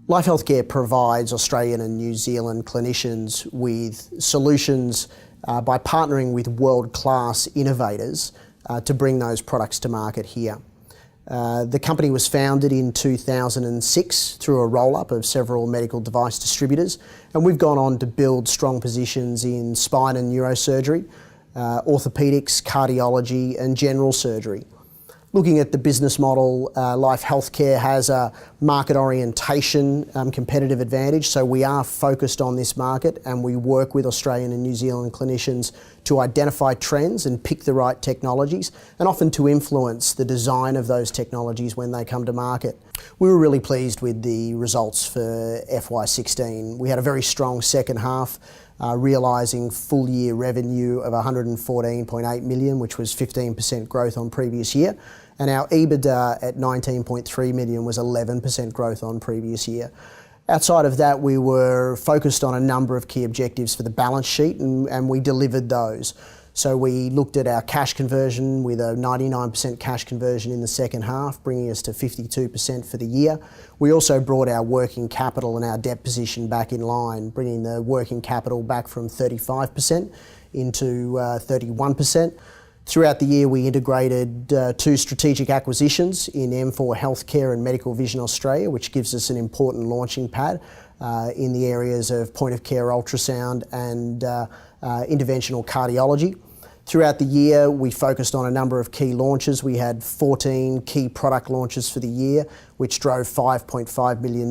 LifeHealthcare provides Australian and New Zealand clinicians with solutions by partnering with world-class innovators to bring those products to market here. The company was founded in 2006 through a roll-up of several medical device distributors, and we've gone on to build strong positions in spine and neurosurgery, orthopaedics, cardiology and general surgery. Looking at the business model, LifeHealthcare has a market orientation competitive advantage, so we are focused on this market and we work with Australian and New Zealand clinicians to identify trends and pick the right technologies, and often to influence the design of those technologies when they come to market. We were really pleased with the results for FY16. We had a very strong second half, realising full year revenue of 114.8 million, which was 15% growth on previous year. And our EBITDA at 19.3 million was 11% growth on previous year. Outside of that, we were focused on a number of key objectives for the balance sheet, and we delivered those. So we looked at our cash conversion with a 99% cash conversion in the second half, bringing us to 52% for the year. We also brought our working capital and our debt position back in line, bringing the working capital back from 35% into 31%. Throughout the year, we integrated two strategic acquisitions in M4 Healthcare and Medical Vision Australia, which gives us an important launching pad in the areas of point-of-care ultrasound and interventional cardiology. Throughout the year, we focused on a number of key launches. We had 14 key product launches for the year, which drove $5.5 million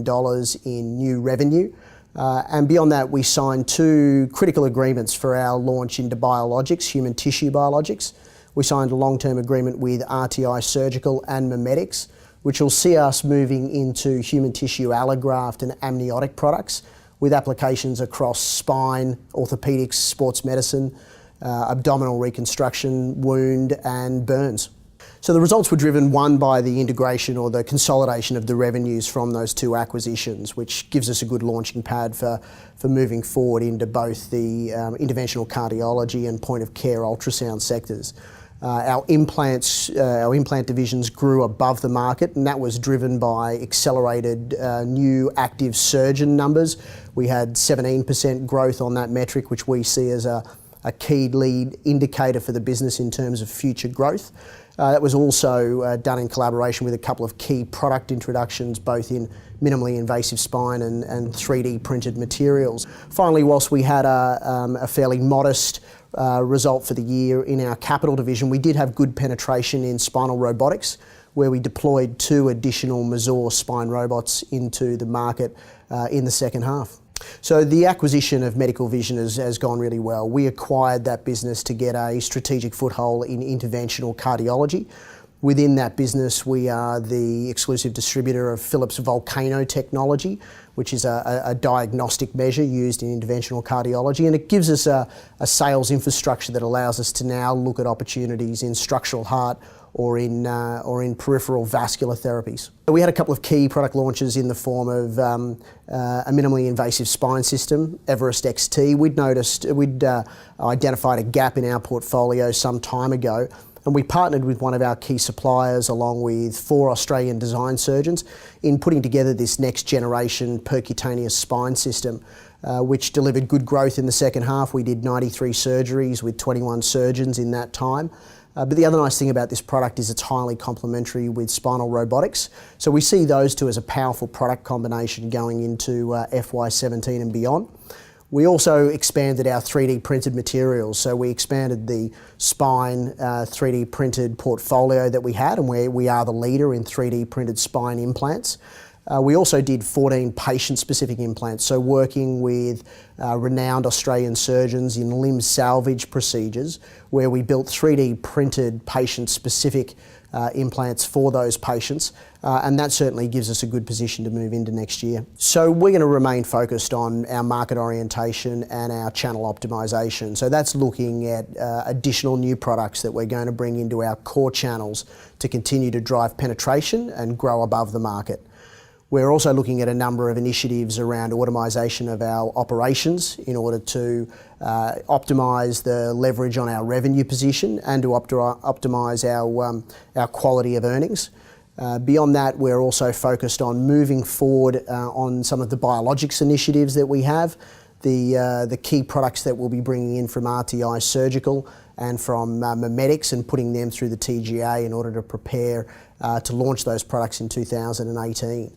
in new revenue. And beyond that, we signed two critical agreements for our launch into biologics, human tissue biologics. We signed a long-term agreement with RTI Surgical and Mimetics, which will see us moving into human tissue allograft and amniotic products with applications across spine, orthopaedics, sports medicine, abdominal reconstruction, wound and burns. So the results were driven, one, by the integration or the consolidation of the revenues from those two acquisitions, which gives us a good launching pad for moving forward into both the interventional cardiology and point-of-care ultrasound sectors. Our implant divisions grew above the market, and that was driven by accelerated new active surgeon numbers. We had 17% growth on that metric, which we see as a key lead indicator for the business in terms of future growth. That was also done in collaboration with a couple of key product introductions, both in minimally invasive spine and 3D printed materials. Finally, whilst we had a fairly modest result for the year in our capital division, we did have good penetration in spinal robotics, where we deployed 2 additional Muscio spine robots into the market in the second half. So the acquisition of Medical Vision has gone really well. We acquired that business to get a strategic foothold in interventional cardiology. Within that business, we are the exclusive distributor of Philips Volcano technology, which is a diagnostic measure used in interventional cardiology, and it gives us a sales infrastructure that allows us to now look at opportunities in structural heart or in peripheral vascular therapies. We had a couple of key product launches in the form of a minimally invasive spine system, Everest XT. We'd identified a gap in our portfolio some time ago, and we partnered with one of our key suppliers along with 4 Australian design surgeons in putting together this next generation percutaneous spine system, which delivered good growth in the second half. We did 93 surgeries with 21 surgeons in that time. But the other nice thing about this product is it's highly complementary with spinal robotics. So we see those two as a powerful product combination going into FY17 and beyond. We also expanded our 3D printed materials. So we expanded the spine 3D printed portfolio that we had, and we are the leader in 3D printed spine implants. We also did 14 patient-specific implants, so working with renowned Australian surgeons in limb salvage procedures, where we built 3D printed patient-specific implants for those patients, and that certainly gives us a good position to move into next year. So we're going to remain focused on our market orientation and our channel optimisation. So that's looking at additional new products that we're going to bring into our core channels to continue to drive penetration and grow above the market. We're also looking at a number of initiatives around automisation of our operations in order to optimise the leverage on our revenue position and to optimise our quality of earnings. Beyond that, we're also focused on moving forward on some of the biologics initiatives that we have. The key products that we'll be bringing in from RTI Surgical and from Mimetics, and putting them through the TGA in order to prepare to launch those products in 2018.